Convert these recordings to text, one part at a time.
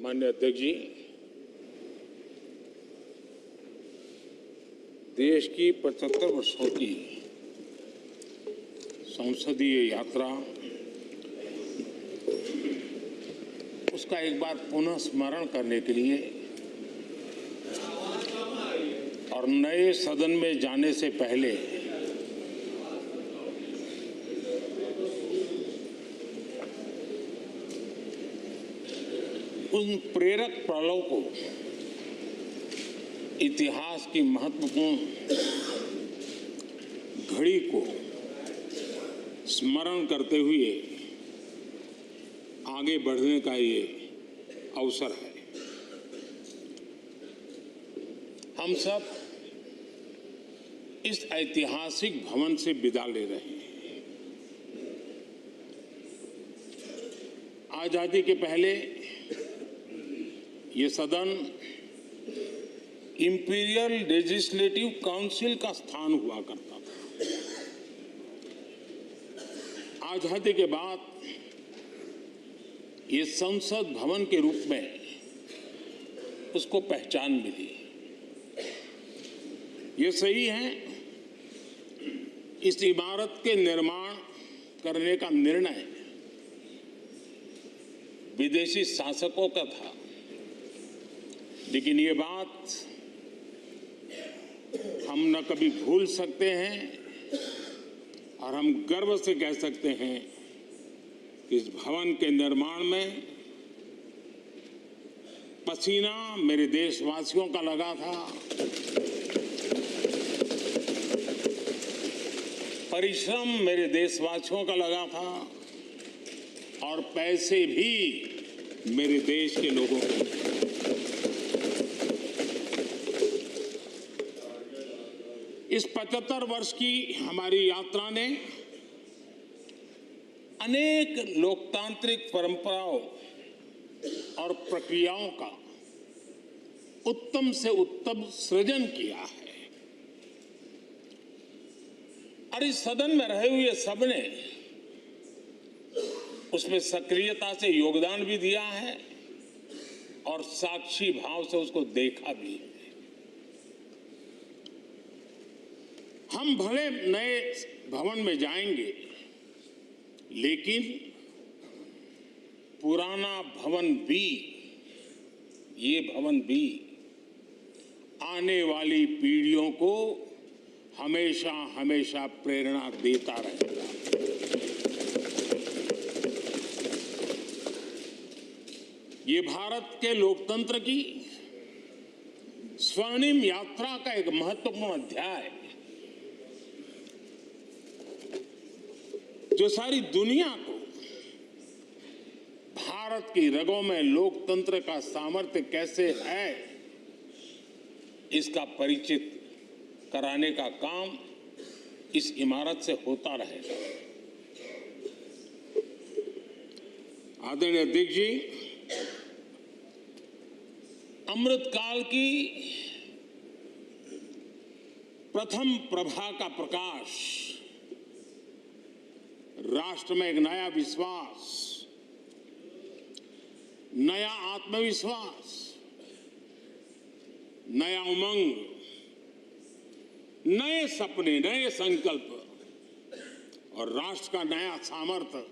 माननीय अध्यक्ष जी, देश की 75 वर्षों की संसदीय यात्रा, उसका एक बार पुनः स्मरण करने के लिए और नए सदन में जाने से पहले उन प्रेरक पलों को, इतिहास की महत्वपूर्ण घड़ी को स्मरण करते हुए आगे बढ़ने का ये अवसर है। हम सब इस ऐतिहासिक भवन से विदा ले रहे हैं। आजादी के पहले ये सदन इंपीरियल लेजिस्लेटिव काउंसिल का स्थान हुआ करता था। आजादी के बाद ये संसद भवन के रूप में उसको पहचान मिली। ये सही है, इस इमारत के निर्माण करने का निर्णय विदेशी शासकों का था, लेकिन ये बात हम न कभी भूल सकते हैं और हम गर्व से कह सकते हैं कि इस भवन के निर्माण में पसीना मेरे देशवासियों का लगा था, परिश्रम मेरे देशवासियों का लगा था और पैसे भी मेरे देश के लोगों के। इस 75 वर्ष की हमारी यात्रा ने अनेक लोकतांत्रिक परंपराओं और प्रक्रियाओं का उत्तम से उत्तम सृजन किया है और इस सदन में रहे हुए सबने उसमें सक्रियता से योगदान भी दिया है और साक्षी भाव से उसको देखा भी है। हम भले नए भवन में जाएंगे, लेकिन पुराना भवन भी, ये भवन भी आने वाली पीढ़ियों को हमेशा हमेशा प्रेरणा देता रहेगा। ये भारत के लोकतंत्र की स्वर्णिम यात्रा का एक महत्वपूर्ण अध्याय है, जो सारी दुनिया को भारत की रगों में लोकतंत्र का सामर्थ्य कैसे है, इसका परिचित कराने का काम इस इमारत से होता रहेगा। आदरणीय अध्यक्ष जी, अमृतकाल की प्रथम प्रभा का प्रकाश राष्ट्र में एक नया विश्वास, नया आत्मविश्वास, नया उमंग, नए सपने, नए संकल्प और राष्ट्र का नया सामर्थ्य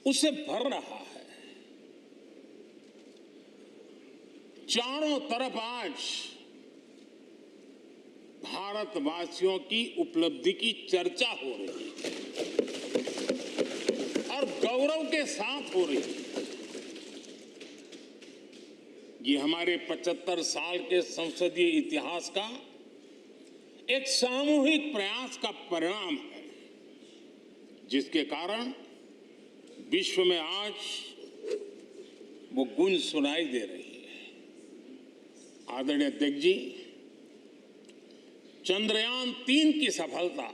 उसे भर रहा है। चारों तरफ आज भारतवासियों की उपलब्धि की चर्चा हो रही है और गौरव के साथ हो रही है। ये हमारे 75 साल के संसदीय इतिहास का एक सामूहिक प्रयास का परिणाम है, जिसके कारण विश्व में आज वो गूंज सुनाई दे रही है। आदरणीय अध्यक्ष जी, चंद्रयान 3 की सफलता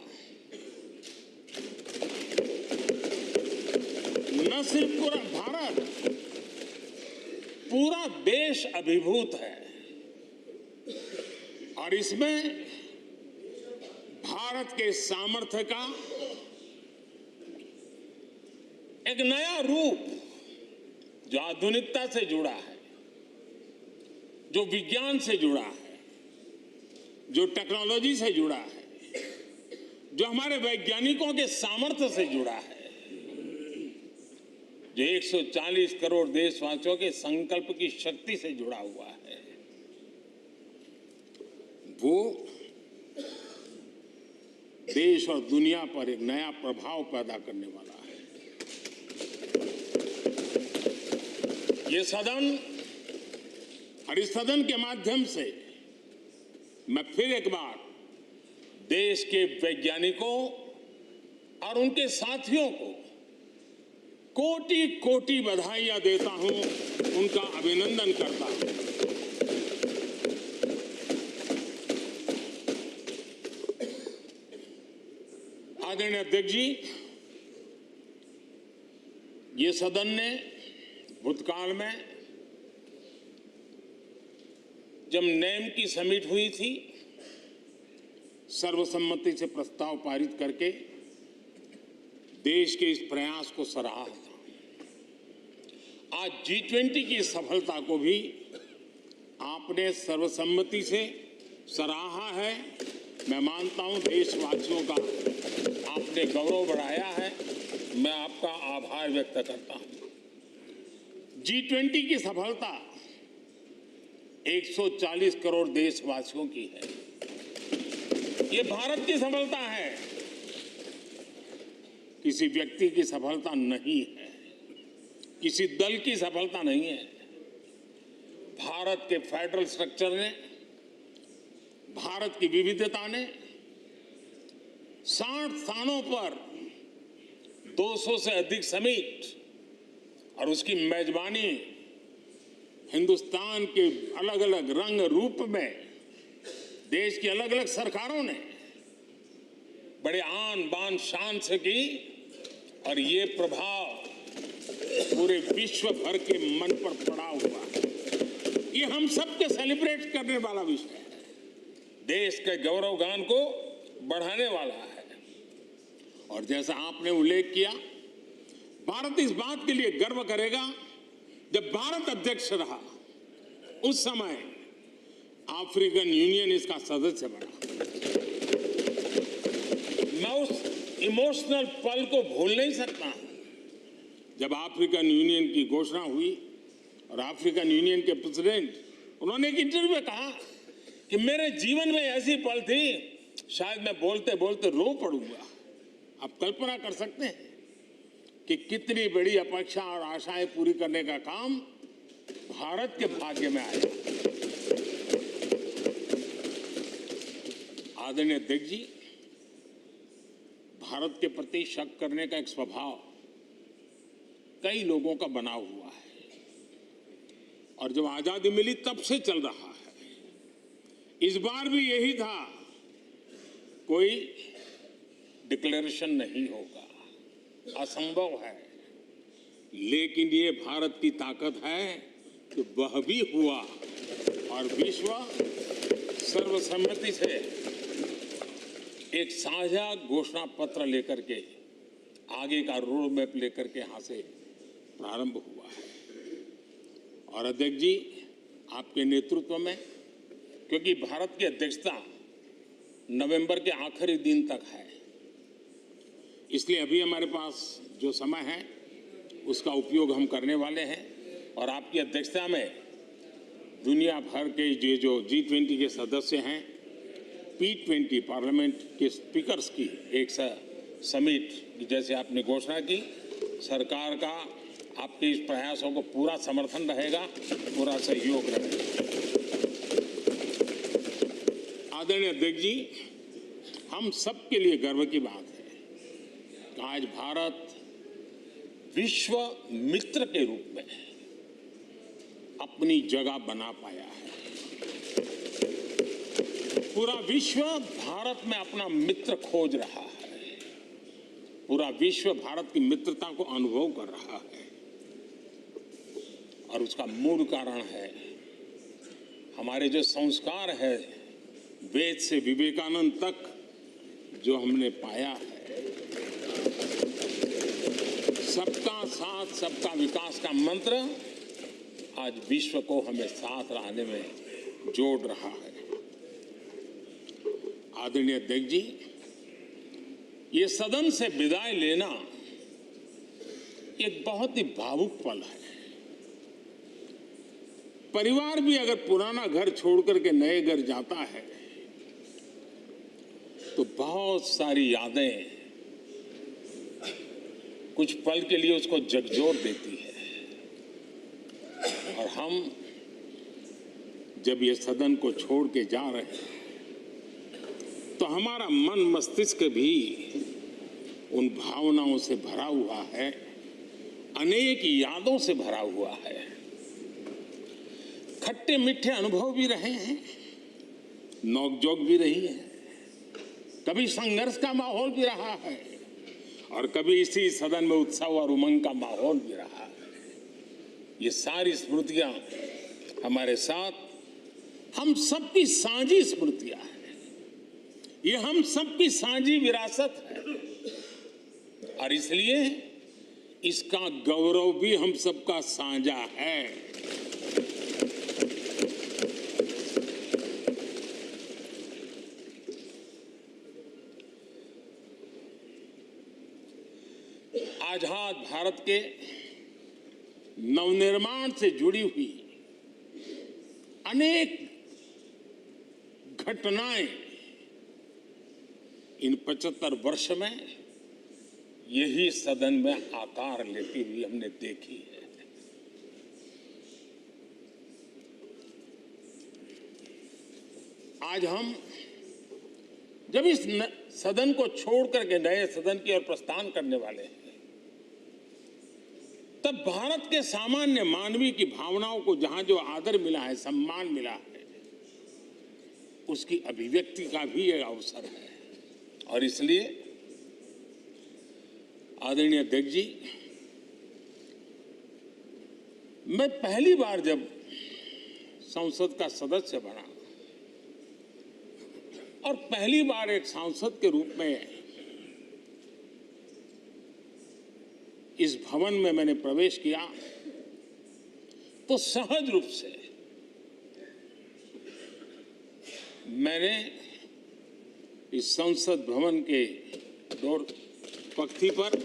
न सिर्फ पूरा भारत, पूरा देश अभिभूत है और इसमें भारत के सामर्थ्य का एक नया रूप जो आधुनिकता से जुड़ा है, जो विज्ञान से जुड़ा है, जो टेक्नोलॉजी से जुड़ा है, जो हमारे वैज्ञानिकों के सामर्थ्य से जुड़ा है, जो 140 करोड़ देशवासियों के संकल्प की शक्ति से जुड़ा हुआ है, वो देश और दुनिया पर एक नया प्रभाव पैदा करने वाला है। ये सदन और इस सदन के माध्यम से मैं फिर एक बार देश के वैज्ञानिकों और उनके साथियों को कोटि कोटि बधाइयां देता हूं, उनका अभिनंदन करता हूं। आदरणीय अध्यक्ष जी, ये सदन ने भूतकाल में जब नेम की समिट हुई थी, सर्वसम्मति से प्रस्ताव पारित करके देश के इस प्रयास को सराहा था। आज G20 की सफलता को भी आपने सर्वसम्मति से सराहा है। मैं मानता हूं देशवासियों का आपने गौरव बढ़ाया है, मैं आपका आभार व्यक्त करता हूं। G20 की सफलता 140 करोड़ देशवासियों की है। ये भारत की सफलता है, किसी व्यक्ति की सफलता नहीं है, किसी दल की सफलता नहीं है। भारत के फेडरल स्ट्रक्चर ने, भारत की विविधता ने 60 स्थानों पर 200 से अधिक समिट और उसकी मेजबानी हिंदुस्तान के अलग अलग रंग रूप में देश की अलग अलग सरकारों ने बड़े आन बान शान से की और ये प्रभाव पूरे विश्व भर के मन पर पड़ा हुआ है। ये हम सबके सेलिब्रेट करने वाला विषय है, देश के गौरवगान को बढ़ाने वाला है। और जैसा आपने उल्लेख किया, भारत इस बात के लिए गर्व करेगा, जब भारत अध्यक्ष रहा उस समय अफ्रीकन यूनियन इसका सदस्य बना। मैं उस इमोशनल पल को भूल नहीं सकता जब अफ्रीकन यूनियन की घोषणा हुई और अफ्रीकन यूनियन के प्रेसिडेंट, उन्होंने एक इंटरव्यू में कहा कि मेरे जीवन में ऐसी पल थी, शायद मैं बोलते बोलते रो पड़ूंगा। आप कल्पना कर सकते हैं कि कितनी बड़ी अपेक्षा और आशाएं पूरी करने का काम भारत के भाग्य में आया। आदरणीय अध्यक्ष जी, भारत के प्रति शक करने का एक स्वभाव कई लोगों का बना हुआ है और जब आजादी मिली तब से चल रहा है। इस बार भी यही था, कोई डिक्लेरेशन नहीं होगा, असंभव है। लेकिन ये भारत की ताकत है कि वह भी हुआ और विश्व सर्वसम्मति से एक साझा घोषणा पत्र लेकर के आगे का रोड मैप लेकर के यहां से प्रारंभ हुआ है। और अध्यक्ष जी, आपके नेतृत्व में, क्योंकि भारत की अध्यक्षता नवंबर के आखिरी दिन तक है, इसलिए अभी हमारे पास जो समय है उसका उपयोग हम करने वाले हैं और आपकी अध्यक्षता में दुनिया भर के ये जो G20 के सदस्य हैं, P20 पार्लियामेंट के स्पीकर्स की एक समिट जैसे आपने घोषणा की, सरकार का आपके इस प्रयासों को पूरा समर्थन रहेगा, पूरा सहयोग रहेगा। आदरणीय अध्यक्ष जी, हम सबके लिए गर्व की बात है कि आज भारत विश्व मित्र के रूप में अपनी जगह बना पाया है। पूरा विश्व भारत में अपना मित्र खोज रहा है, पूरा विश्व भारत की मित्रता को अनुभव कर रहा है और उसका मूल कारण है हमारे जो संस्कार है, वेद से विवेकानंद तक जो हमने पाया है। सबका साथ सबका विकास का मंत्र आज विश्व को हमें साथ लाने में जोड़ रहा है। आदरणीय अध्यक्ष जी, ये सदन से विदाई लेना एक बहुत ही भावुक पल है। परिवार भी अगर पुराना घर छोड़कर के नए घर जाता है तो बहुत सारी यादें कुछ पल के लिए उसको झकझोर देती है। और हम जब ये सदन को छोड़ के जा रहे हैं तो हमारा मन मस्तिष्क भी उन भावनाओं से भरा हुआ है, अनेक यादों से भरा हुआ है। खट्टे मीठे अनुभव भी रहे हैं, नोकझोंक भी रही है, कभी संघर्ष का माहौल भी रहा है और कभी इसी सदन में उत्सव और उमंग का माहौल भी रहा है। ये सारी स्मृतियां हमारे साथ हम सबकी साझी स्मृतियां हैं, ये हम सबकी साझी विरासत है और इसलिए इसका गौरव भी हम सबका साझा है। आजाद भारत के नवनिर्माण से जुड़ी हुई अनेक घटनाएं इन 75 वर्ष में यही सदन में आकार लेती हुई हमने देखी है। आज हम जब इस सदन को छोड़ करके नए सदन की ओर प्रस्थान करने वाले हैं तब भारत के सामान्य मानवीय की भावनाओं को जहां जो आदर मिला है, सम्मान मिला है, उसकी अभिव्यक्ति का भी एक अवसर है। और इसलिए आदरणीय अध्यक्ष जी, मैं पहली बार जब संसद का सदस्य बना और पहली बार एक सांसद के रूप में इस भवन में मैंने प्रवेश किया तो सहज रूप से मैंने इस संसद भवन के डोर पक्ति पर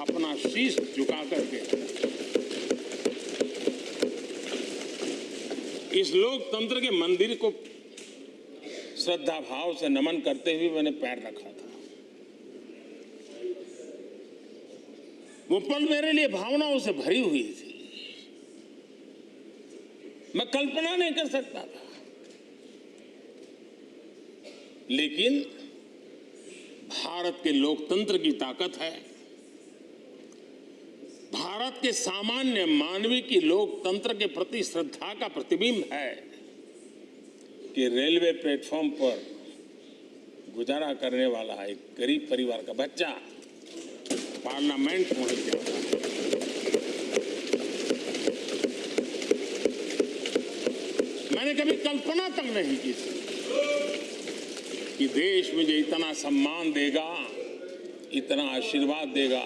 अपना शीश झुका करके इस लोकतंत्र के मंदिर को श्रद्धा भाव से नमन करते हुए मैंने पैर रखा था। वो पल मेरे लिए भावनाओं से भरी हुई थी, मैं कल्पना नहीं कर सकता था। लेकिन भारत के लोकतंत्र की ताकत है, भारत के सामान्य मानवीय की लोकतंत्र के प्रति श्रद्धा का प्रतिबिंब है कि रेलवे प्लेटफॉर्म पर गुजारा करने वाला एक गरीब परिवार का बच्चा पार्लियामेंट पहुंच गया। मैंने कभी कल्पना तक नहीं की थी कि देश मुझे इतना सम्मान देगा, इतना आशीर्वाद देगा,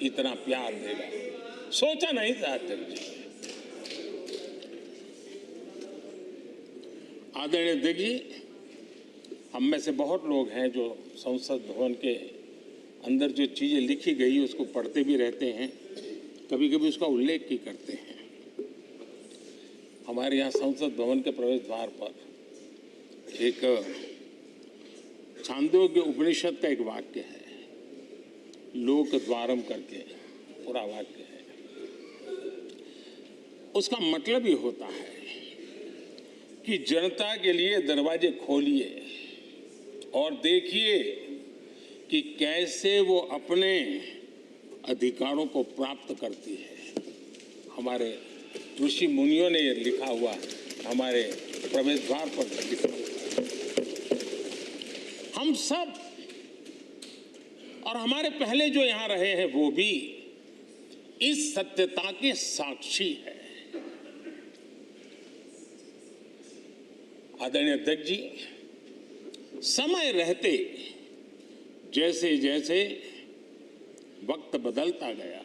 इतना प्यार देगा। सोचा नहीं था अध्यक्ष जी। आदरणीय अध्यक्ष जी, हम में से बहुत लोग हैं जो संसद भवन के अंदर जो चीजें लिखी गई उसको पढ़ते भी रहते हैं, कभी कभी उसका उल्लेख भी करते हैं। हमारे यहाँ संसद भवन के प्रवेश द्वार पर एक छांदोग्य उपनिषद का एक वाक्य है, लोक द्वारम करके पूरा वाक्य है। उसका मतलब ये होता है कि जनता के लिए दरवाजे खोलिए और देखिए कि कैसे वो अपने अधिकारों को प्राप्त करती है। हमारे ऋषि मुनियों ने लिखा हुआ हमारे प्रवेश द्वार पर लिखा हुआ। हम सब और हमारे पहले जो यहाँ रहे हैं वो भी इस सत्यता के साक्षी है। आदरणीय अध्यक्ष जी, समय रहते जैसे जैसे वक्त बदलता गया।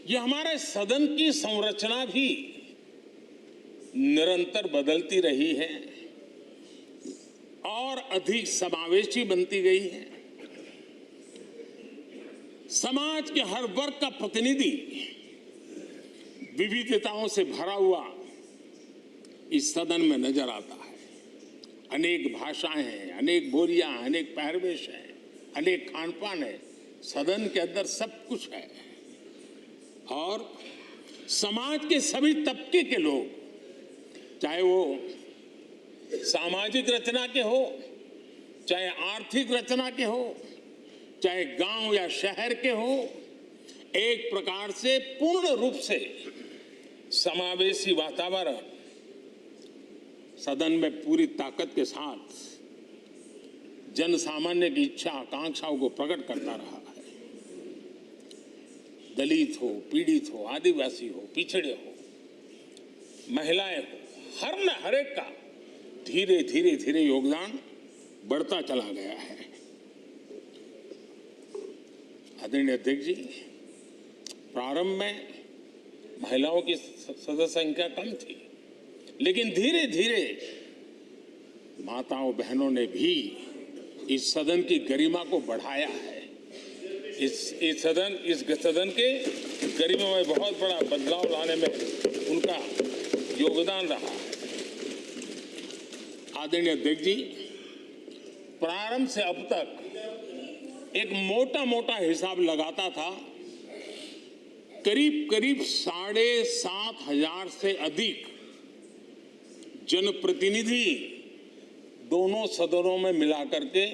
ये हमारे सदन की संरचना भी निरंतर बदलती रही है और अधिक समावेशी बनती गई है। समाज के हर वर्ग का प्रतिनिधि विविधताओं से भरा हुआ इस सदन में नजर आता है। अनेक भाषाएं हैं, अनेक बोलियां, अनेक पहरवेश हैं, अनेक खानपान है। सदन के अंदर सब कुछ है और समाज के सभी तबके के लोग, चाहे वो सामाजिक रचना के हो, चाहे आर्थिक रचना के हो, चाहे गांव या शहर के हो, एक प्रकार से पूर्ण रूप से समावेशी वातावरण सदन में पूरी ताकत के साथ जन सामान्य की इच्छा आकांक्षाओं को प्रकट करता रहा है। दलित हो, पीड़ित हो, आदिवासी हो, पिछड़े हो, महिलाएं हो, हर एक का धीरे धीरे धीरे योगदान बढ़ता चला गया है। आदरणीय अध्यक्ष जी, प्रारंभ में महिलाओं की सदस्य संख्या कम थी, लेकिन धीरे धीरे माताओं बहनों ने भी इस सदन की गरिमा को बढ़ाया है। इस सदन के गरिमा में बहुत बड़ा बदलाव लाने में उनका योगदान रहा है। आदरणीय अध्यक्ष जी, प्रारंभ से अब तक एक मोटा हिसाब लगाता था, करीब 7,500 से अधिक जनप्रतिनिधि दोनों सदनों में मिलाकर के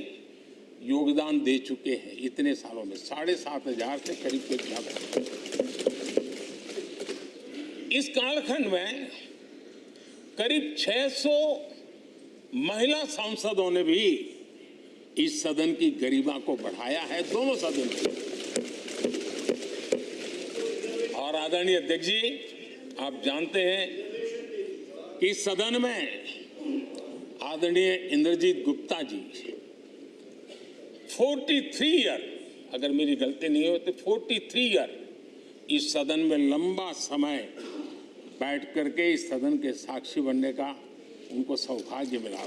योगदान दे चुके हैं। इतने सालों में 7,500 से करीब ज्यादा। इस कालखंड में करीब 600 महिला सांसदों ने भी इस सदन की गरिमा को बढ़ाया है, दोनों सदन की। और आदरणीय अध्यक्ष जी, आप जानते हैं कि इस सदन में आदरणीय इंद्रजीत गुप्ता जी 43 ईयर, अगर मेरी गलती नहीं हो तो 43 ईयर इस सदन में लंबा समय बैठ करके इस सदन के साक्षी बनने का उनको सौभाग्य मिला।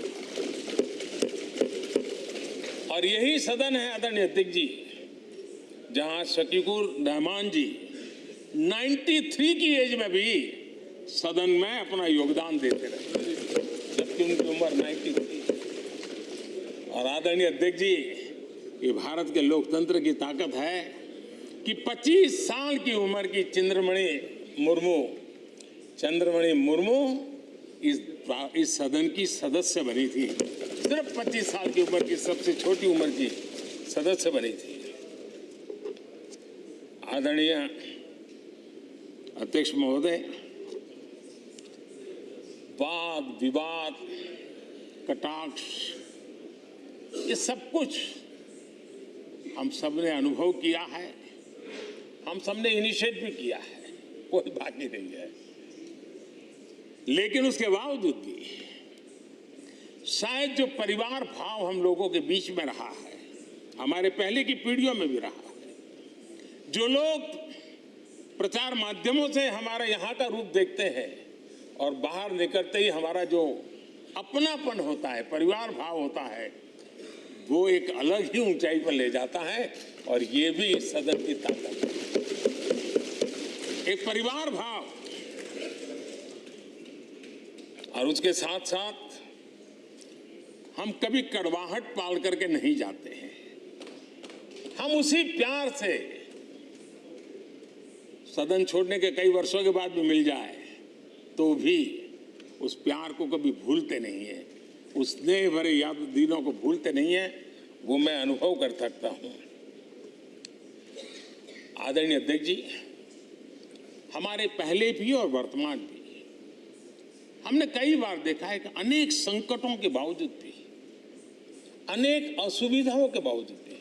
और यही सदन है आदरणीय अध्यक्ष जी, जहां शकीकुर रहमान जी 93 की एज में भी सदन में अपना योगदान देते रहे, जबकि उनकी उम्र 93। और आदरणीय अध्यक्ष जी, ये भारत के लोकतंत्र की ताकत है कि 25 साल की उम्र की चंद्रमणि मुर्मू इस सदन की सदस्य बनी थी। सिर्फ 25 साल की उम्र की, सबसे छोटी उम्र की सदस्य बनी थी। आदरणीय अध्यक्ष महोदय, वाद विवाद, कटाक्ष, ये सब कुछ हम सब ने अनुभव किया है, हम सब ने इनिशिएट भी किया है, कोई बात नहीं है। लेकिन उसके बावजूद भी शायद जो परिवार भाव हम लोगों के बीच में रहा है, हमारे पहले की पीढ़ियों में भी रहा है, जो लोग प्रचार माध्यमों से हमारे यहाँ का रूप देखते हैं और बाहर निकलते ही हमारा जो अपनापन होता है, परिवार भाव होता है, वो एक अलग ही ऊंचाई पर ले जाता है। और ये भी इस सदन की ताकत है, एक परिवार भाव। और उसके साथ साथ हम कभी कड़वाहट पाल करके नहीं जाते हैं। हम उसी प्यार से सदन छोड़ने के कई वर्षों के बाद भी मिल जाए तो भी उस प्यार को कभी भूलते नहीं है, उस स्नेह भरे याद दिनों को भूलते नहीं है। वो मैं अनुभव कर सकता हूं। आदरणीय अध्यक्ष जी, हमारे पहले भी और वर्तमान भी हमने कई बार देखा है कि अनेक संकटों के बावजूद भी, अनेक असुविधाओं के बावजूद भी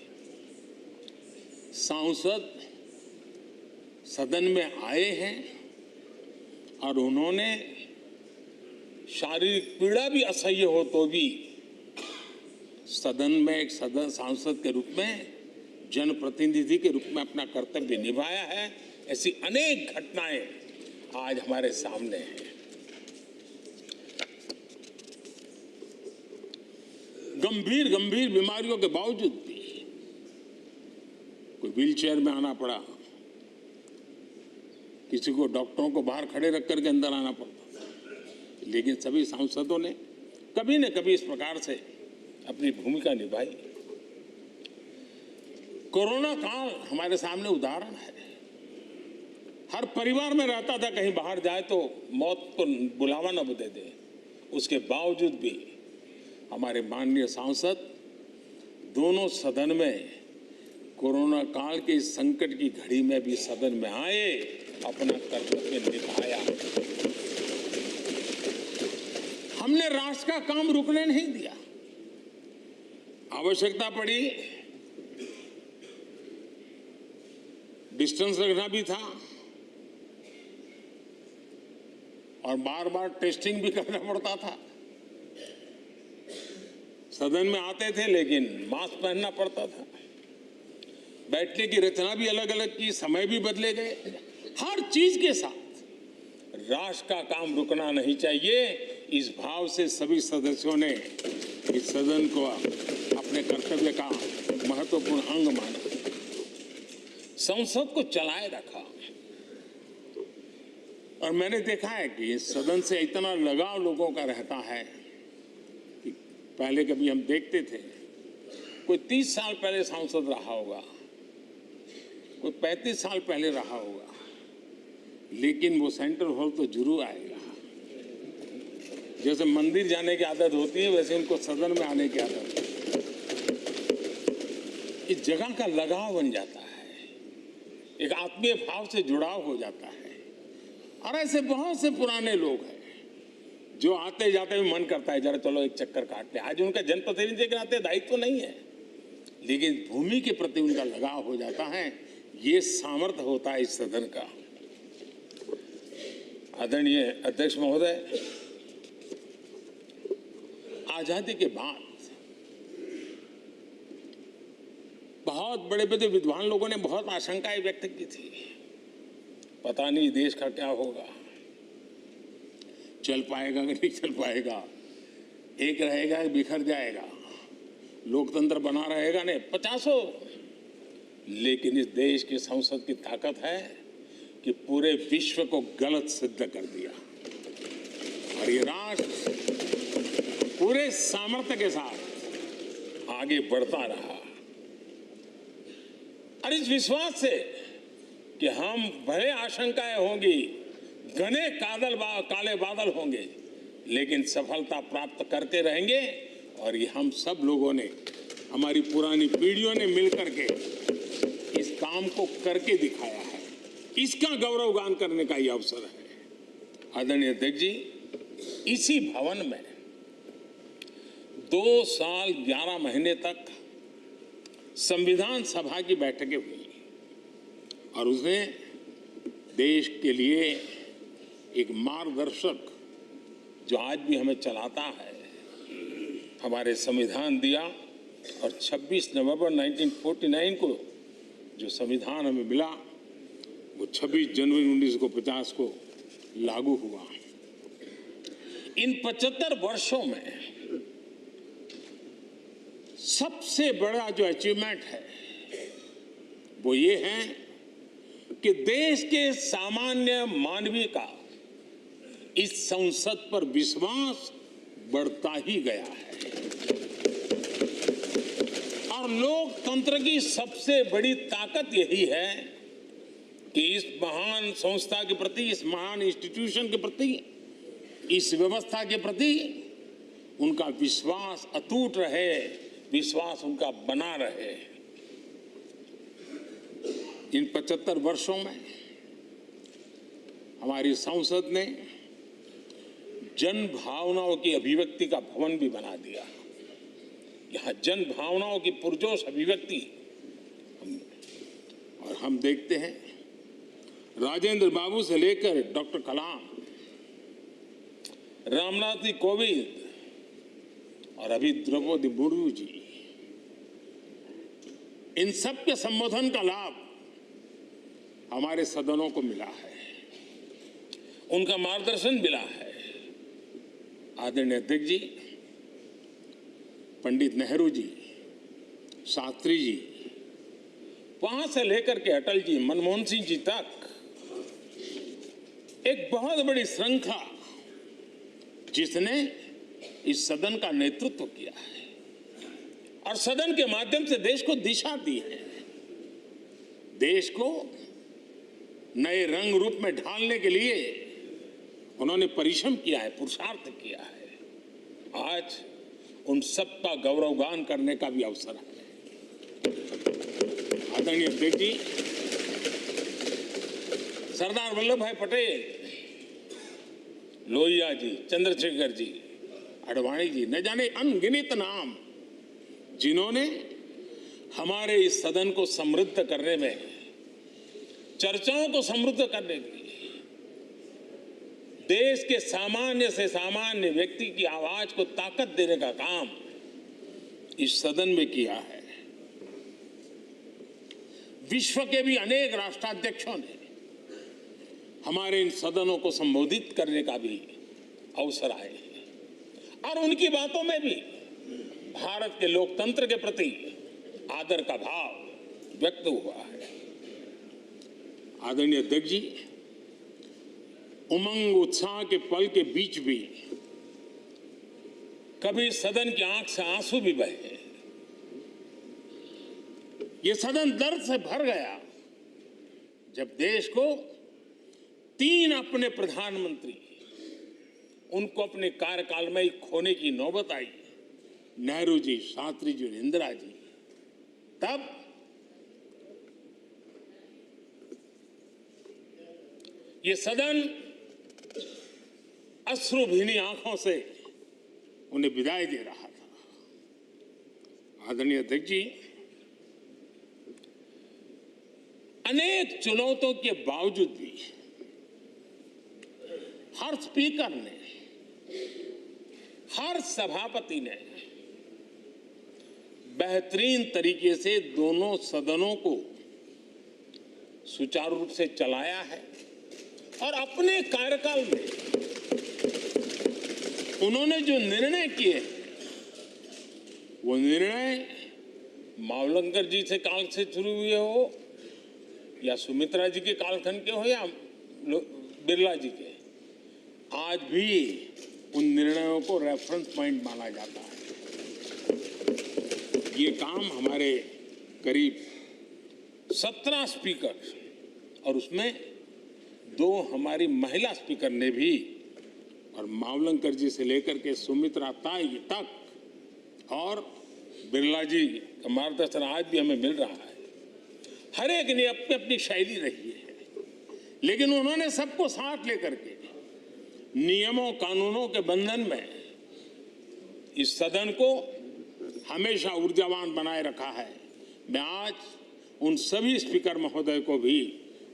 सांसद सदन में आए हैं और उन्होंने शारीरिक पीड़ा भी असह्य हो तो भी सदन में एक सांसद के रूप में जनप्रतिनिधि के रूप में अपना कर्तव्य निभाया है। ऐसी अनेक घटनाएं आज हमारे सामने हैं। गंभीर गंभीर बीमारियों के बावजूद भी कोई व्हीलचेयर में आना पड़ा, किसी को डॉक्टरों को बाहर खड़े रख करके अंदर आना पड़ता, लेकिन सभी सांसदों ने कभी न कभी इस प्रकार से अपनी भूमिका निभाई। कोरोना काल हमारे सामने उदाहरण है। हर परिवार में रहता था कहीं बाहर जाए तो मौत को बुलावा न दे दे, उसके बावजूद भी हमारे माननीय सांसद दोनों सदन में कोरोना काल के इस संकट की घड़ी में भी सदन में आए, अपना कर्तव्य निभाया। हमने राष्ट्र का काम रुकने नहीं दिया। आवश्यकता पड़ी, डिस्टेंस रखना भी था और बार बार टेस्टिंग भी करना पड़ता था। सदन में आते थे लेकिन मास्क पहनना पड़ता था। बैठने की रचना भी अलग अलग की, समय भी बदले गए। हर चीज के साथ राष्ट्र का काम रुकना नहीं चाहिए, इस भाव से सभी सदस्यों ने इस सदन को अपने कर्तव्य का महत्वपूर्ण अंग माना, संसद को चलाए रखा। और मैंने देखा है कि इस सदन से इतना लगाव लोगों का रहता है कि पहले कभी हम देखते थे कोई 30 साल पहले सांसद रहा होगा, कोई 35 साल पहले रहा होगा, लेकिन वो सेंट्रल हॉल तो जरूर आएगा। जैसे मंदिर जाने की आदत होती है वैसे उनको सदन में आने की आदत है। इस जगह का लगाव बन जाता है, एक आत्मीय भाव से जुड़ाव हो जाता है। और ऐसे बहुत से पुराने लोग हैं जो आते जाते भी मन करता है जरा चलो एक चक्कर काट ले। आज उनका जनप्रतिनिधि के नाते दायित्व तो नहीं है, लेकिन भूमि के प्रति उनका लगाव हो जाता है। ये सामर्थ्य होता है इस सदन का। आदरणीय अध्यक्ष महोदय, आजादी के बाद बहुत बड़े बड़े विद्वान लोगों ने बहुत आशंकाएं व्यक्त की थी, पता नहीं देश का क्या होगा, चल पाएगा कि नहीं चल पाएगा, एक रहेगा कि बिखर जाएगा, लोकतंत्र बना रहेगा नहीं, 50। लेकिन इस देश की संसद की ताकत है कि पूरे विश्व को गलत सिद्ध कर दिया और ये राष्ट्र पूरे सामर्थ्य के साथ आगे बढ़ता रहा। और इस विश्वास से कि हम भले आशंकाएं होंगी, घने काले बादल होंगे, लेकिन सफलता प्राप्त करते रहेंगे। और ये हम सब लोगों ने, हमारी पुरानी पीढ़ियों ने मिलकर के इस काम को करके दिखाया है, इसका गौरवगान करने का ये अवसर है। आदरणीय अध्यक्ष जी, इसी भवन में 2 साल 11 महीने तक संविधान सभा की बैठकें हुई और उसने देश के लिए एक मार्गदर्शक जो आज भी हमें चलाता है, हमारे संविधान दिया। और 26 नवंबर 1949 को जो संविधान हमें मिला वो 26 जनवरी 1950 को लागू हुआ। इन 75 वर्षों में सबसे बड़ा जो अचीवमेंट है वो ये है कि देश के सामान्य मानवी का इस संसद पर विश्वास बढ़ता ही गया है। और लोकतंत्र की सबसे बड़ी ताकत यही है कि इस महान संस्था के प्रति, इस महान इंस्टीट्यूशन के प्रति, इस व्यवस्था के प्रति उनका विश्वास अटूट रहे, विश्वास उनका बना रहे। इन 75 वर्षों में हमारी संसद ने जन भावनाओं की अभिव्यक्ति का भवन भी बना दिया। यहाँ जन भावनाओं की पुरजोश अभिव्यक्ति और हम देखते हैं राजेंद्र बाबू से लेकर डॉक्टर कलाम, रामनाथ जी कोविंद और अभी द्रौपदी मुर्मू जी, इन सब के संबोधन का लाभ हमारे सदनों को मिला है, उनका मार्गदर्शन मिला है। आदरणीय अध्यक्ष जी, पंडित नेहरू जी, शास्त्री जी, वहां से लेकर के अटल जी, मनमोहन सिंह जी तक एक बहुत बड़ी श्रृंखला जिसने इस सदन का नेतृत्व किया है और सदन के माध्यम से देश को दिशा दी है, देश को नए रंग रूप में ढालने के लिए उन्होंने परिश्रम किया है, पुरुषार्थ किया है। आज उन सबका गौरवगान करने का भी अवसर है। आदरणीय अध्यक्ष जी, सरदार वल्लभ भाई पटेल, लोहिया जी, चंद्रशेखर जी, आडवाणी जी, न जाने अनगिनत नाम जिन्होंने हमारे इस सदन को समृद्ध करने में, चर्चाओं को समृद्ध करने के लिए, देश के सामान्य से सामान्य व्यक्ति की आवाज को ताकत देने का काम इस सदन में किया है। विश्व के भी अनेक राष्ट्राध्यक्षों ने हमारे इन सदनों को संबोधित करने का भी अवसर आए हैं और उनकी बातों में भी भारत के लोकतंत्र के प्रति आदर का भाव व्यक्त हुआ है। आदरणीय अध्यक्ष जी, उमंग उत्साह के पल के बीच भी कभी सदन की आंख से आंसू भी बहे। ये सदन दर्द से भर गया जब देश को 3 अपने प्रधानमंत्री उनको अपने कार्यकाल में ही खोने की नौबत आई, नेहरू जी, शास्त्री जी और इंदिरा जी। तब ये सदन अश्रुभीनी आंखों से उन्हें विदाई दे रहा था। आदरणीय अध्यक्ष जी, अनेक चुनौतियों के बावजूद भी हर स्पीकर ने, हर सभापति ने बेहतरीन तरीके से दोनों सदनों को सुचारू रूप से चलाया है और अपने कार्यकाल में उन्होंने जो निर्णय किए वो निर्णय मावलंकर जी से काल से शुरू हुए हो या सुमित्रा जी के कालखंड के हो या बिरला जी के, आज भी उन निर्णयों को रेफरेंस पॉइंट माना जाता है। ये काम हमारे करीब 17 स्पीकर और उसमें 2 हमारी महिला स्पीकर ने भी, और मावलंकर जी से लेकर के सुमित्रा ताई तक और बिरला जी का मार्गदर्शन आज भी हमें मिल रहा है। हर एक ने अपनी अपनी शैली रही है, लेकिन उन्होंने सबको साथ लेकर के नियमों कानूनों के बंधन में इस सदन को हमेशा ऊर्जावान बनाए रखा है। मैं आज उन सभी स्पीकर महोदय को भी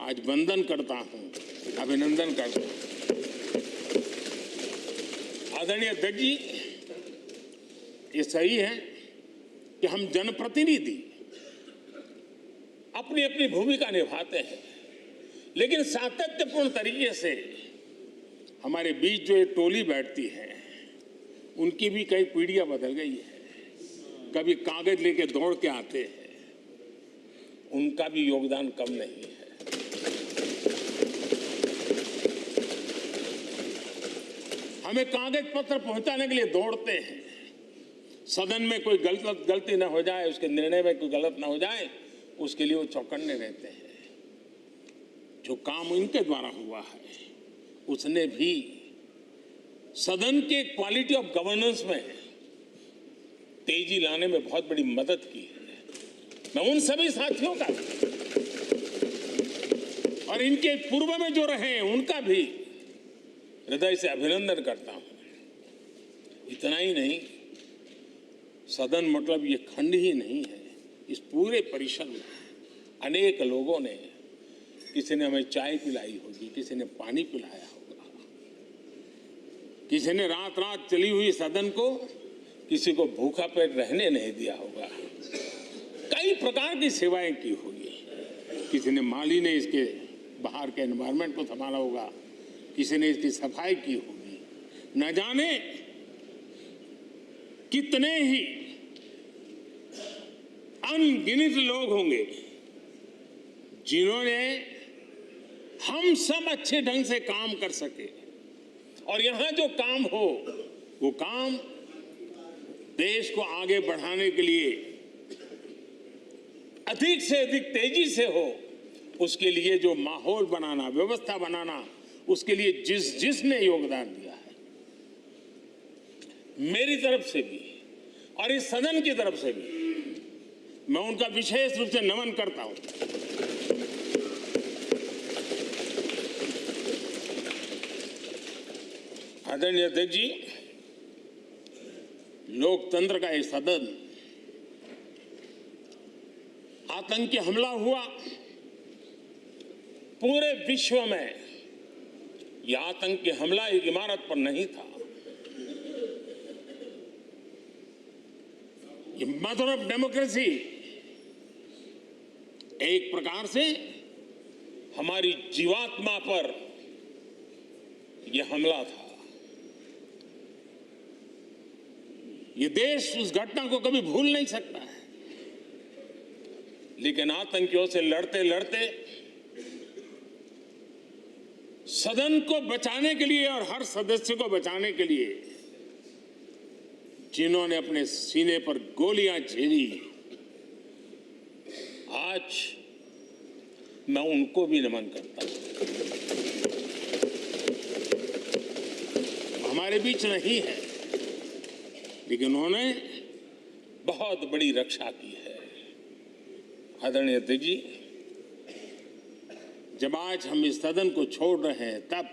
आज वंदन करता हूं, अभिनंदन करता हूं। आदरणीय अध्यक्ष जी, ये सही है कि हम जनप्रतिनिधि अपनी अपनी भूमिका निभाते हैं, लेकिन सातत्यपूर्ण तरीके से हमारे बीच जो ये टोली बैठती है उनकी भी कई पीढ़ियां बदल गई है। कभी कागज लेके दौड़ के आते हैं, उनका भी योगदान कम नहीं है। हमें कागज पत्र पहुंचाने के लिए दौड़ते हैं, सदन में कोई गलती ना हो जाए, उसके निर्णय में कोई गलत ना हो जाए, उसके लिए वो चौकन्ने रहते हैं। जो काम इनके द्वारा हुआ है उसने भी सदन के क्वालिटी ऑफ गवर्नेंस में तेजी लाने में बहुत बड़ी मदद की है। मैं उन सभी साथियों का और इनके पूर्व में जो रहे उनका भी हृदय से अभिनंदन करता हूं। इतना ही नहीं, सदन मतलब ये खंड ही नहीं है, इस पूरे परिसर में अनेक लोगों ने, किसी ने हमें चाय पिलाई होगी, किसी ने पानी पिलाया होगा, किसी ने रात रात चली हुई सदन को किसी को भूखा पेट रहने नहीं दिया होगा। कई प्रकार की सेवाएं की होगी। किसी ने माली ने इसके बाहर के एनवायरनमेंट को संभाला होगा, किसी ने इसकी सफाई की होगी। न जाने कितने ही अनगिनत लोग होंगे जिन्होंने हम सब अच्छे ढंग से काम कर सके, और यहां जो काम हो वो काम देश को आगे बढ़ाने के लिए अधिक से अधिक तेजी से हो, उसके लिए जो माहौल बनाना, व्यवस्था बनाना, उसके लिए जिसने योगदान दिया है, मेरी तरफ से भी और इस सदन की तरफ से भी मैं उनका विशेष रूप से नमन करता हूं। आदरणीय अध्यक्ष जी, लोकतंत्र का ये सदन, आतंकी हमला हुआ, पूरे विश्व में यह आतंकी हमला एक इमारत पर नहीं था, ये मदर ऑफ डेमोक्रेसी एक प्रकार से हमारी जीवात्मा पर यह हमला था। ये देश उस घटना को कभी भूल नहीं सकता है, लेकिन आतंकियों से लड़ते लड़ते सदन को बचाने के लिए और हर सदस्य को बचाने के लिए जिन्होंने अपने सीने पर गोलियां झेली, आज मैं उनको भी नमन करता हूं। हमारे बीच नहीं है, लेकिन उन्होंने बहुत बड़ी रक्षा की है। आदरणीय अध्यक्ष जी, जब आज हम इस सदन को छोड़ रहे हैं, तब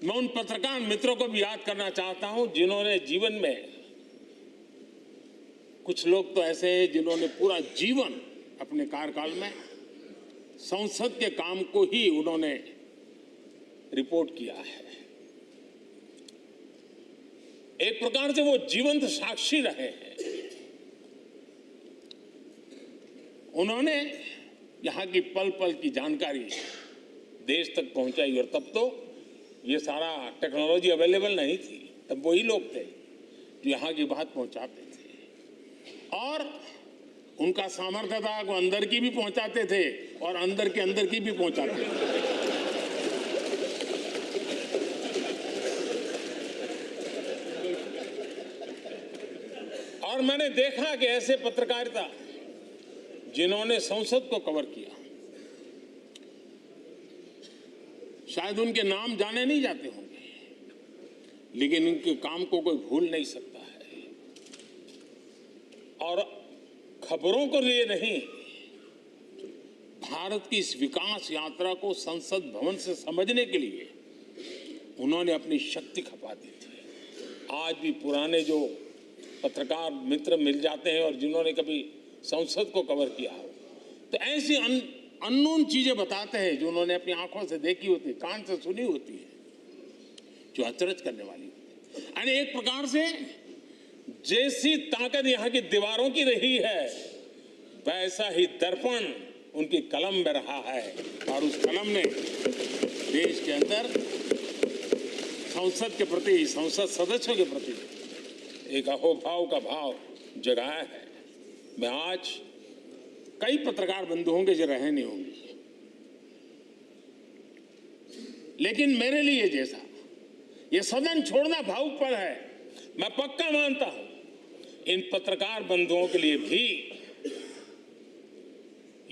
मैं उन पत्रकार मित्रों को भी याद करना चाहता हूं जिन्होंने जीवन में, कुछ लोग तो ऐसे हैं जिन्होंने पूरा जीवन अपने कार्यकाल में संसद के काम को ही उन्होंने रिपोर्ट किया है। एक प्रकार से वो जीवंत साक्षी रहे हैं। उन्होंने यहाँ की पल पल की जानकारी देश तक पहुंचाई, और तब तो ये सारा टेक्नोलॉजी अवेलेबल नहीं थी। तब वही लोग थे जो यहाँ की बात पहुंचाते थे, और उनका सामर्थ्य था वो अंदर की भी पहुंचाते थे और अंदर की भी पहुंचाते थे। और मैंने देखा कि ऐसे पत्रकारिता जिन्होंने संसद को कवर किया, शायद उनके नाम जाने नहीं जाते होंगे, लेकिन उनके काम को कोई भूल नहीं सकता है। और खबरों को लिए नहीं, भारत की इस विकास यात्रा को संसद भवन से समझने के लिए उन्होंने अपनी शक्ति खपा दी थी। आज भी पुराने जो पत्रकार मित्र मिल जाते हैं और जिन्होंने कभी संसद को कवर किया हो, तो ऐसी अननोन चीजें बताते हैं जो उन्होंने अपनी आंखों से देखी होती है, कान से सुनी होती है, जो अचरज करने वाली होती है। यानी एक प्रकार से जैसी ताकत यहाँ की दीवारों की रही है, वैसा ही दर्पण उनकी कलम में रहा है, और उस कलम ने देश के अंदर संसद के प्रति, संसद सदस्यों के प्रति एक अहोभाव का भाव जगाया है। मैं आज, कई पत्रकार बंधु होंगे जो रहे नहीं होंगे, लेकिन मेरे लिए जैसा ये सदन छोड़ना भावुकपन है, मैं पक्का मानता हूं इन पत्रकार बंधुओं के लिए भी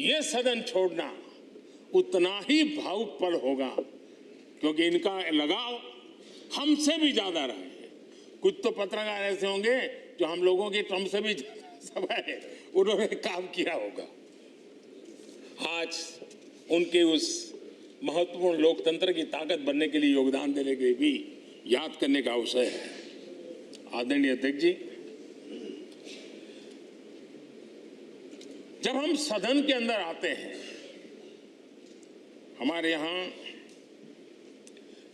ये सदन छोड़ना उतना ही भावुकपन होगा, क्योंकि इनका लगाव हमसे भी ज्यादा रहे हैं। कुछ तो पत्रकार ऐसे होंगे जो हम लोगों की टर्म से भी समय उन्होंने काम किया होगा। आज उनके उस महत्वपूर्ण लोकतंत्र की ताकत बनने के लिए, योगदान देने के लिए भी याद करने का अवसर है। आदरणीय अध्यक्ष जी, जब हम सदन के अंदर आते हैं, हमारे यहां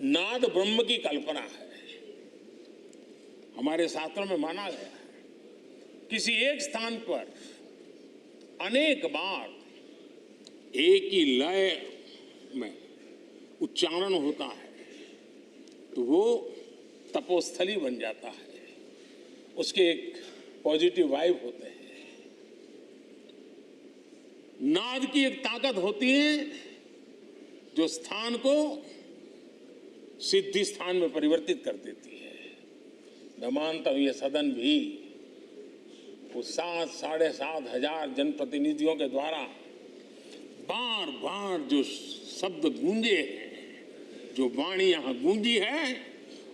नाद ब्रह्म की कल्पना है। हमारे शास्त्रों में माना गया है किसी एक स्थान पर अनेक बार एक ही लय में उच्चारण होता है तो वो तपोस्थली बन जाता है, उसके एक पॉजिटिव वाइब होते हैं। नाद की एक ताकत होती है जो स्थान को सिद्धि स्थान में परिवर्तित कर देती है। मैं मानता हूं ये सदन भी उस 7-7.5 हजार जनप्रतिनिधियों के द्वारा बार बार जो शब्द गूंजे हैं, जो वाणी यहां गूंजी है,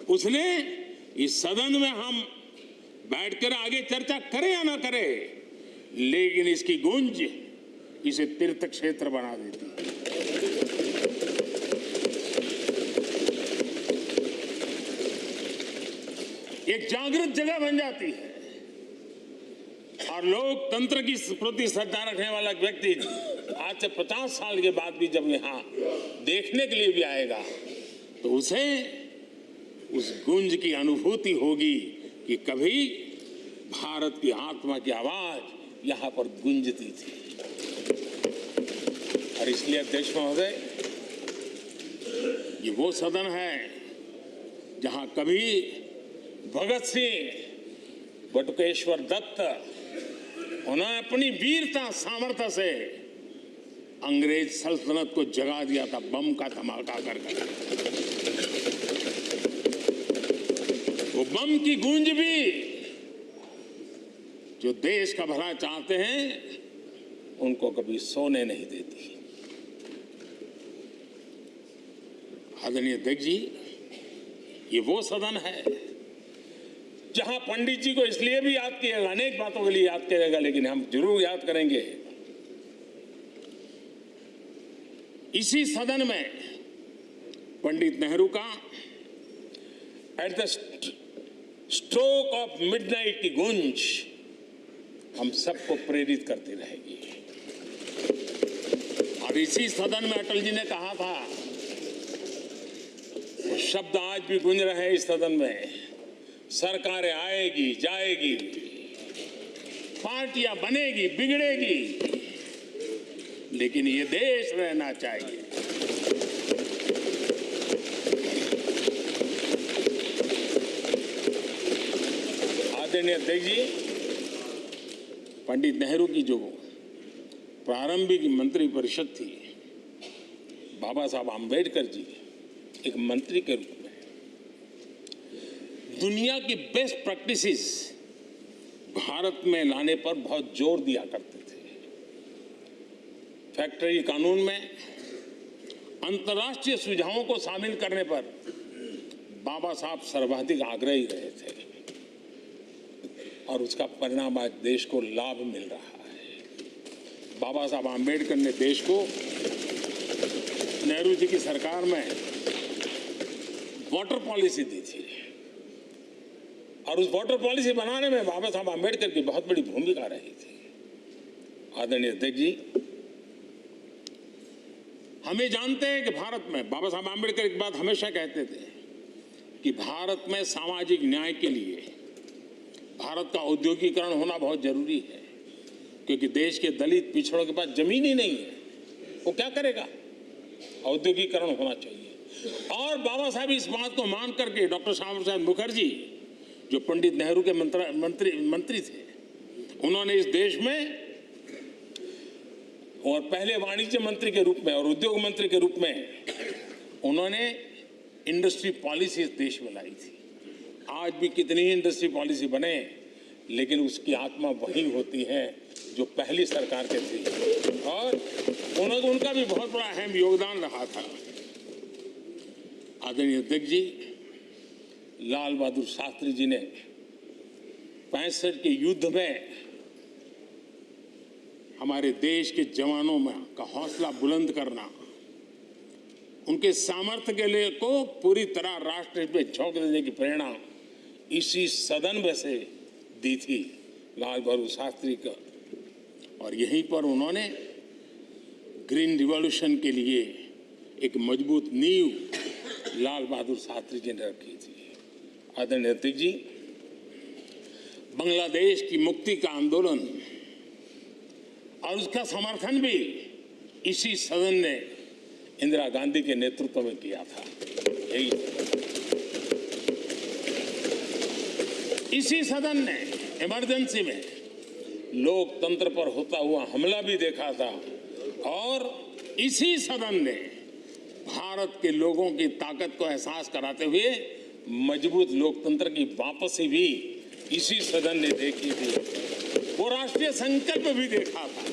उसने इस सदन में हम बैठकर आगे चर्चा करें या ना करें, लेकिन इसकी गूंज इसे तीर्थ क्षेत्र बना देती है। एक जागृत जगह बन जाती है और लोकतंत्र की प्रति श्रद्धा रखने वाला व्यक्ति आज से 50 साल के बाद भी जब यहां देखने के लिए भी आएगा तो उसे उस गूंज की अनुभूति होगी कि कभी भारत की आत्मा की आवाज यहां पर गूंजती थी। और इसलिए अध्यक्ष महोदय, ये वो सदन है जहां कभी भगत सिंह, बटुकेश्वर दत्त, उन्होंने अपनी वीरता सामर्थ्य से अंग्रेज सल्तनत को जगा दिया था बम का धमाका कर। वो बम की गूंज भी जो देश का भला चाहते हैं उनको कभी सोने नहीं देती। आदरणीय अध्यक्ष जी, ये वो सदन है जहां पंडित जी को इसलिए भी याद किएगा, अनेक बातों के लिए याद किएगा, लेकिन हम जरूर याद करेंगे इसी सदन में पंडित नेहरू का at the stroke of midnight की गूंज हम सबको प्रेरित करती रहेगी। और इसी सदन में अटल जी ने कहा था, वो शब्द आज भी गूंज रहे हैं इस सदन में, सरकारें आएगी जाएगी, पार्टियां बनेगी बिगड़ेगी, लेकिन ये देश रहना चाहिए। आदरणीय अध्यक्ष जी, पंडित नेहरू की जो प्रारंभिक मंत्री परिषद थी, बाबा साहब आम्बेडकर जी एक मंत्री के रूप में दुनिया की बेस्ट प्रैक्टिसेस भारत में लाने पर बहुत जोर दिया करते थे। फैक्ट्री कानून में अंतर्राष्ट्रीय सुझावों को शामिल करने पर बाबा साहब सर्वाधिक आग्रही रहे थे और उसका परिणाम आज देश को लाभ मिल रहा है। बाबा साहब आम्बेडकर ने देश को नेहरू जी की सरकार में वाटर पॉलिसी दी थी और उस वाटर पॉलिसी बनाने में बाबा साहब आम्बेडकर की बहुत बड़ी भूमिका रही थी। आदरणीय अध्यक्ष जी, हम ये जानते हैं कि भारत में बाबा साहब आम्बेडकर एक बात हमेशा कहते थे कि भारत में सामाजिक न्याय के लिए भारत का औद्योगिकरण होना बहुत जरूरी है, क्योंकि देश के दलित पिछड़ों के पास जमीन ही नहीं है, वो क्या करेगा? औद्योगिकरण होना चाहिए। और बाबा साहब इस बात को मान करके डॉक्टर श्यामा प्रसाद मुखर्जी जो पंडित नेहरू के मंत्री थे, उन्होंने इस देश में और पहले वाणिज्य मंत्री के रूप में और उद्योग मंत्री के रूप में उन्होंने इंडस्ट्री पॉलिसी इस देश में लाई थी। आज भी कितनी ही इंडस्ट्री पॉलिसी बने, लेकिन उसकी आत्मा वही होती है जो पहली सरकार के थी और उनका भी बहुत बड़ा अहम योगदान रहा था। आदरणीय अध्यक्ष जी, लाल बहादुर शास्त्री जी ने 65 के युद्ध में हमारे देश के जवानों में का हौसला बुलंद करना, उनके सामर्थ्य के लिए को पूरी तरह राष्ट्र में झोंक देने की प्रेरणा इसी सदन में से दी थी लाल बहादुर शास्त्री का। और यहीं पर उन्होंने ग्रीन रिवॉल्यूशन के लिए एक मजबूत नींव लाल बहादुर शास्त्री जी ने रखी थी। आदरणीय अध्यक्ष जी, बांग्लादेश की मुक्ति का आंदोलन और उसका समर्थन भी इसी सदन ने इंदिरा गांधी के नेतृत्व में किया था। इसी सदन ने इमरजेंसी में लोकतंत्र पर होता हुआ हमला भी देखा था और इसी सदन ने भारत के लोगों की ताकत को एहसास कराते हुए मजबूत लोकतंत्र की वापसी भी इसी सदन ने देखी थी। वो राष्ट्रीय संकल्प भी देखा था,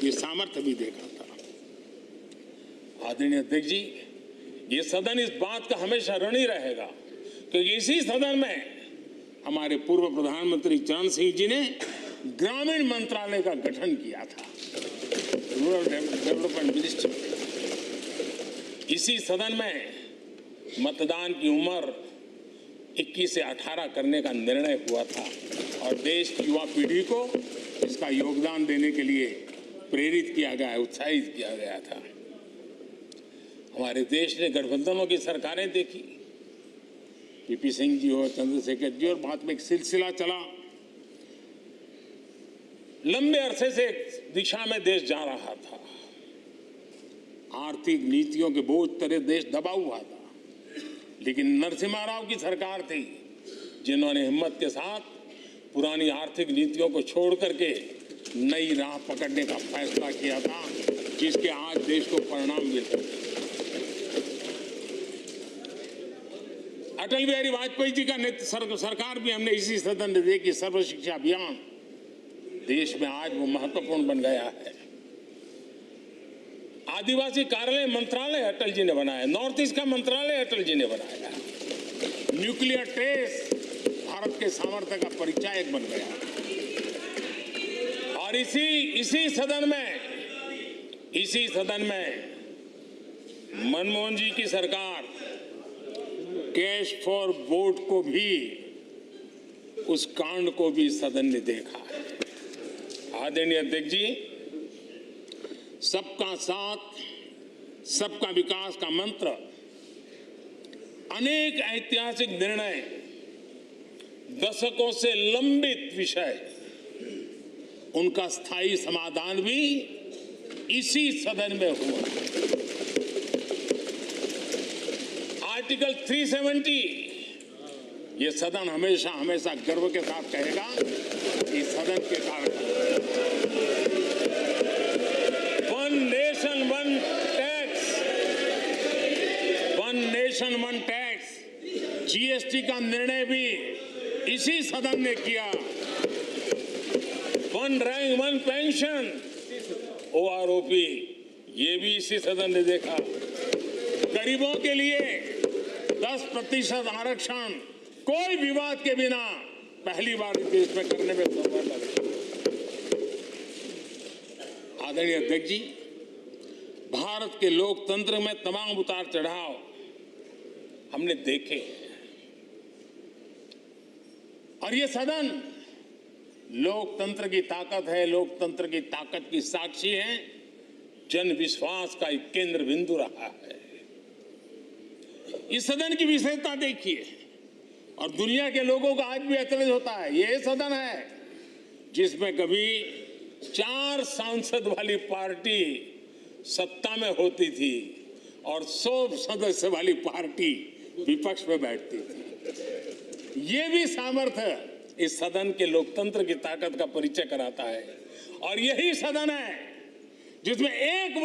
ये सामर्थ्य भी देखा था। आदरणीय अध्यक्ष जी, ये सदन इस बात का हमेशा ऋणी रहेगा क्योंकि इसी सदन में हमारे पूर्व प्रधानमंत्री चरण सिंह जी ने ग्रामीण मंत्रालय का गठन किया था, रूरल डेवलपमेंट मिनिस्ट्री। इसी सदन में मतदान की उम्र 21 से 18 करने का निर्णय हुआ था और देश की युवा पीढ़ी को इसका योगदान देने के लिए प्रेरित किया गया, उत्साहित किया गया था। हमारे देश ने गठबंधनों की सरकारें देखी, पीपी सिंह जी हो, चंद्रशेखर जी, और बाद में एक सिलसिला चला। लंबे अरसे से एक दिशा में देश जा रहा था, आर्थिक नीतियों के बोझ तले देश दबा हुआ था, लेकिन नरसिम्हा राव की सरकार थी जिन्होंने हिम्मत के साथ पुरानी आर्थिक नीतियों को छोड़ करके नई राह पकड़ने का फैसला किया था, जिसके आज देश को परिणाम मिलते हैं। अटल बिहारी वाजपेयी जी का सरकार भी हमने इसी सदन ने देखी। सर्व शिक्षा अभियान देश में आज वो महत्वपूर्ण बन गया है। आदिवासी कार्यालय मंत्रालय अटल जी ने बनाया, नॉर्थ ईस्ट का मंत्रालय अटल जी ने बनाया। न्यूक्लियर टेस्ट भारत के सामर्थ्य का परिचायक बन गया। और इसी सदन में मनमोहन जी की सरकार कैश फॉर वोट को भी, उस कांड को भी सदन ने देखा है। आदरणीय अध्यक्ष जी, सबका साथ सबका विकास का मंत्र, अनेक ऐतिहासिक निर्णय, दशकों से लंबित विषय, उनका स्थायी समाधान भी इसी सदन में हुआ। आर्टिकल 370, ये सदन हमेशा हमेशा गर्व के साथ कहेगा कि सदन के कारण one nation one tax, GST का निर्णय भी इसी सदन ने किया। One rank one pension, OROP, ये भी इसी सदन ने देखा। गरीबों के लिए 10% आरक्षण कोई विवाद के बिना पहली बार देश में करने में सफल रहे। आदरणीय अध्यक्ष जी, भारत के लोकतंत्र में तमाम उतार चढ़ाव हमने देखे और ये सदन लोकतंत्र की ताकत है, लोकतंत्र की ताकत की साक्षी है, जन विश्वास का एक केंद्र बिंदु रहा है। इस सदन की विशेषता देखिए और दुनिया के लोगों को आज भी अचरज होता है। यह सदन है जिसमें कभी 4 सांसद वाली पार्टी सत्ता में होती थी और 100 सदस्य वाली पार्टी विपक्ष में बैठती थी। ये भी सामर्थ्य इस सदन के लोकतंत्र की ताकत का परिचय कराता है। और यही सदन है जिसमें एक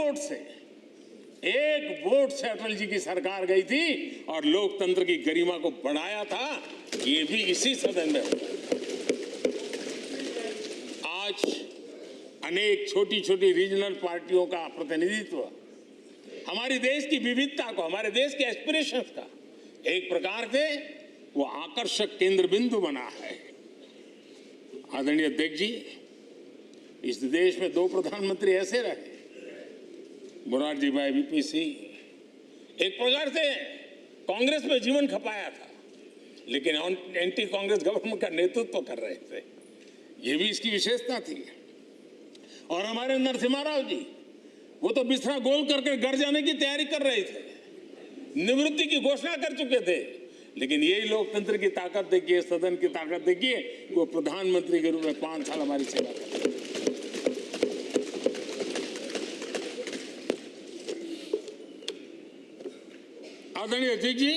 वोट से अटल जी की सरकार गई थी और लोकतंत्र की गरिमा को बढ़ाया था। ये भी इसी सदन में हुआ। आज अनेक छोटी छोटी रीजनल पार्टियों का प्रतिनिधित्व हमारे देश की विविधता को, हमारे देश के एस्पिरेशंस का एक प्रकार से वो आकर्षक केंद्र बिंदु बना है। आदरणीय अध्यक्ष जी, इस देश में 2 प्रधानमंत्री ऐसे रहे, मोरारजी भाई वीपी सिंह एक प्रकार से कांग्रेस में जीवन खपाया था, लेकिन एंटी कांग्रेस गवर्नमेंट का नेतृत्व कर रहे थे। ये भी इसकी विशेषता थी। और हमारे नरसिम्हा राव जी, वो तो बिस्तरा गोल करके घर जाने की तैयारी कर रहे थे, निवृत्ति की घोषणा कर चुके थे, लेकिन यही लोकतंत्र की ताकत देखिए, सदन की ताकत देखिए, वो प्रधानमंत्री के रूप में 5 साल हमारी सेवा कर। आदरणीय अध्यक्ष जी,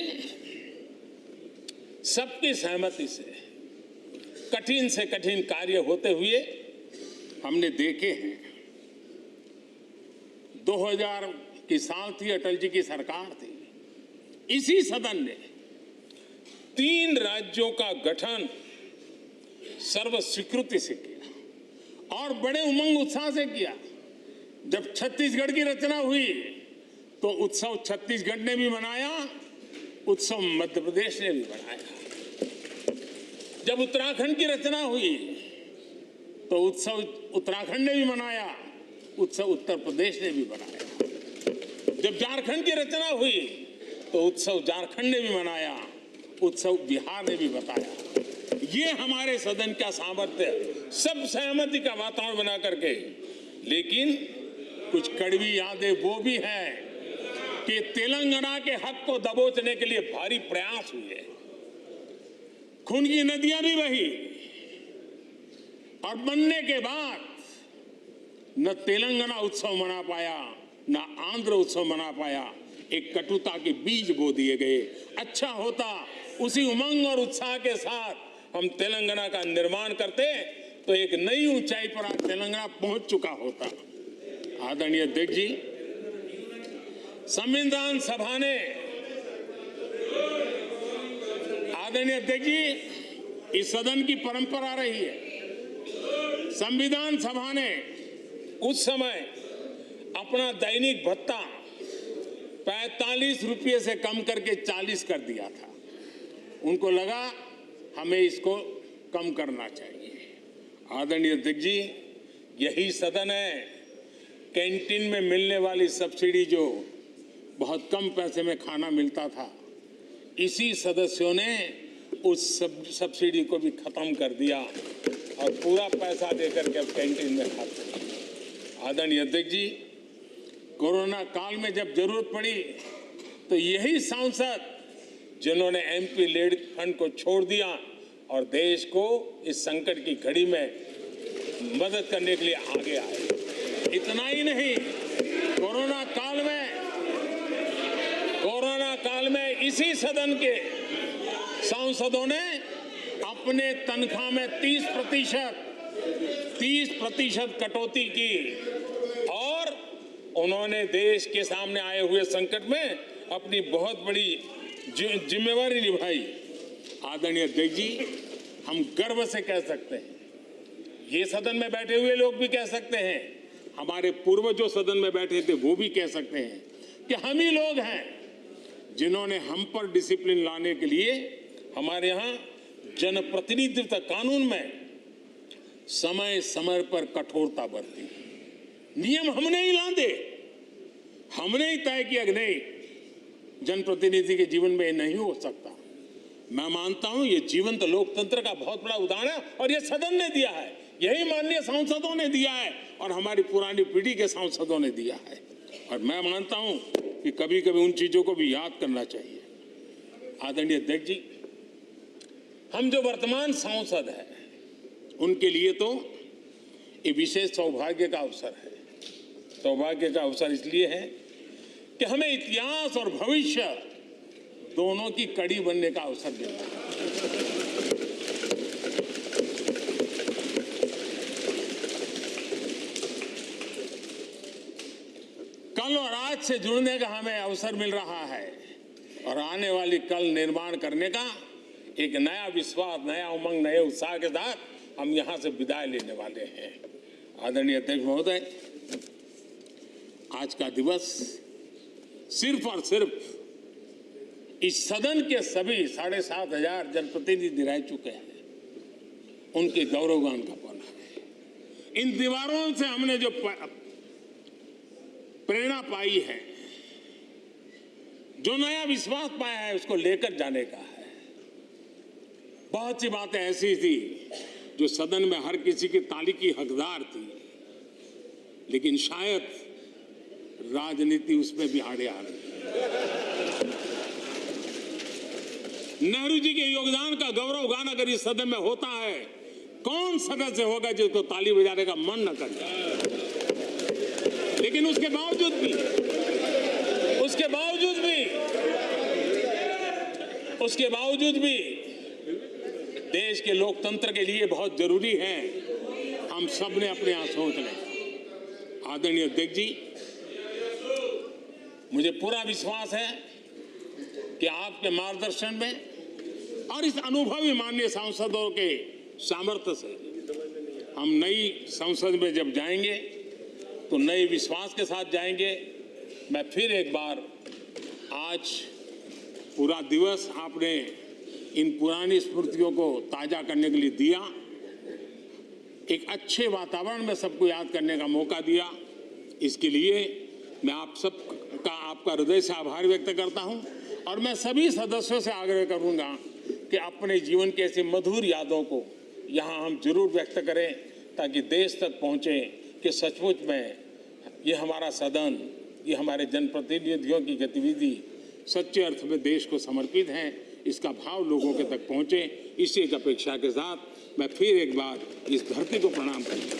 सबकी सहमति से कठिन कार्य होते हुए हमने देखे हैं। 2000 की साल थी, अटल जी की सरकार थी। इसी सदन ने 3 राज्यों का गठन सर्व स्वीकृति से किया और बड़े उमंग उत्साह से किया। जब छत्तीसगढ़ की रचना हुई तो उत्सव छत्तीसगढ़ ने भी मनाया, उत्सव मध्य प्रदेश ने भी मनाया। जब उत्तराखंड की रचना हुई तो उत्सव उत्तराखंड ने भी मनाया, उत्सव उत्तर प्रदेश ने भी मनाया। जब झारखंड की रचना हुई तो उत्सव झारखंड ने भी मनाया, उत्सव बिहार ने भी बताया। ये हमारे सदन का सामर्थ्य, सब सहमति का वातावरण बना करके। लेकिन कुछ कड़वी यादें वो भी हैं कि तेलंगाना के हक को दबोचने के लिए भारी प्रयास हुए, खून की नदियां भी बही और बनने के बाद न तेलंगाना उत्सव मना पाया, न आंध्र उत्सव मना पाया। एक कटुता के बीज बो दिए गए। अच्छा होता उसी उमंग और उत्साह के साथ हम तेलंगाना का निर्माण करते तो एक नई ऊंचाई पर आज तेलंगाना पहुंच चुका होता। आदरणीय अध्यक्ष जी, संविधान सभा ने, आदरणीय अध्यक्ष जी, इस सदन की परंपरा रही है। संविधान सभा ने उस समय अपना दैनिक भत्ता 45 रुपये से कम करके 40 कर दिया था। उनको लगा हमें इसको कम करना चाहिए। आदरणीय अध्यक्ष जी, यही सदन है कैंटीन में मिलने वाली सब्सिडी, जो बहुत कम पैसे में खाना मिलता था, इसी सदस्यों ने उस सब्सिडी को भी खत्म कर दिया और पूरा पैसा देकर के अब कैंटीन में खाते हैं। आदरणीय अध्यक्ष जी, कोरोना काल में जब जरूरत पड़ी तो यही सांसद जिन्होंने एमपी लेड फंड को छोड़ दिया और देश को इस संकट की घड़ी में मदद करने के लिए आगे आए। इतना ही नहीं, कोरोना काल में इसी सदन के सांसदों ने अपने तनख्वाह में 30% कटौती की और उन्होंने देश के सामने आए हुए संकट में अपनी बहुत बड़ी जिम्मेवारी निभाई। आदरणीय अध्यक्ष जी, हम गर्व से कह सकते हैं, ये सदन में बैठे हुए लोग भी कह सकते हैं, हमारे पूर्वज जो सदन में बैठे थे वो भी कह सकते हैं कि हम ही लोग हैं जिन्होंने हम पर डिसिप्लिन लाने के लिए हमारे यहाँ जनप्रतिनिधित्व कानून में समय समय पर कठोरता बरती। नियम हमने ही लादे, हमने ही तय किया कि नहीं, जनप्रतिनिधि के जीवन में ये नहीं हो सकता। मैं मानता हूं ये जीवंत लोकतंत्र का बहुत बड़ा उदाहरण है और ये सदन ने दिया है, यही माननीय सांसदों ने दिया है और हमारी पुरानी पीढ़ी के सांसदों ने दिया है। और मैं मानता हूं कि कभी कभी उन चीजों को भी याद करना चाहिए। आदरणीय अध्यक्ष जी, हम जो वर्तमान सांसद हैं उनके लिए तो ये विशेष सौभाग्य का अवसर है। सौभाग्य का अवसर इसलिए है कि हमें इतिहास और भविष्य दोनों की कड़ी बनने का अवसर मिला है। कल और आज से जुड़ने का हमें अवसर मिल रहा है और आने वाली कल निर्माण करने का एक नया विश्वास, नया उमंग, नए उत्साह के साथ हम यहां से विदाई लेने वाले हैं। आदरणीय अध्यक्ष महोदय, आज का दिवस सिर्फ और सिर्फ इस सदन के सभी 7,500 जनप्रतिनिधि रह चुके हैं, उनके गौरवगान का पल है। इन दीवारों से हमने जो प्रेरणा पाई है, जो नया विश्वास पाया है, उसको लेकर जाने का है। बहुत सी बातें ऐसी थी जो सदन में हर किसी की ताली की हकदार थी, लेकिन शायद राजनीति उसमें भी आड़े आ रही है। नेहरू जी के योगदान का गौरव गान अगर इस सदन में होता है, कौन सदस्य होगा जिसको ताली बजाने का मन न करे। लेकिन उसके बावजूद भी देश के लोकतंत्र के लिए बहुत जरूरी है हम सब ने अपने यहां सोच लें। आदरणीय अध्यक्ष जी, मुझे पूरा विश्वास है कि आपके मार्गदर्शन में और इस अनुभवी माननीय सांसदों के सामर्थ्य से हम नई संसद में जब जाएंगे तो नए विश्वास के साथ जाएंगे। मैं फिर एक बार आज पूरा दिवस आपने इन पुरानी स्मृतियों को ताजा करने के लिए दिया, एक अच्छे वातावरण में सबको याद करने का मौका दिया, इसके लिए मैं आप सबका आपका हृदय से आभार व्यक्त करता हूं। और मैं सभी सदस्यों से आग्रह करूंगा कि अपने जीवन की ऐसी मधुर यादों को यहाँ हम जरूर व्यक्त करें, ताकि देश तक पहुँचे कि सचमुच में ये हमारा सदन, ये हमारे जनप्रतिनिधियों की गतिविधि सच्चे अर्थ में देश को समर्पित है, इसका भाव लोगों के तक पहुँचे। इसी एक अपेक्षा के साथ मैं फिर एक बार इस धरती को प्रणाम करता हूँ,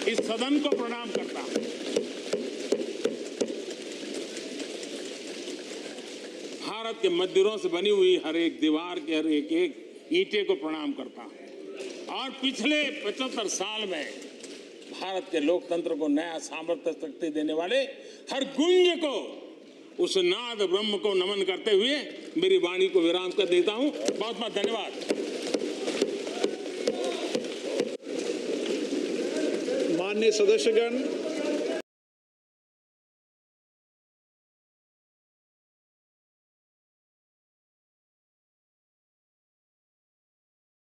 इस सदन को प्रणाम करता हूँ। भारत के मंदिरों से बनी हुई हर एक दीवार के हर एक ईंटे को प्रणाम करता हूँ। और पिछले 75 साल में भारत के लोकतंत्र को नया सामर्थ्य शक्ति देने वाले हर गुंज को, उस नाद ब्रह्म को नमन करते हुए मेरी वाणी को विराम कर देता हूँ। बहुत बहुत धन्यवाद। माननीय सदस्यगण,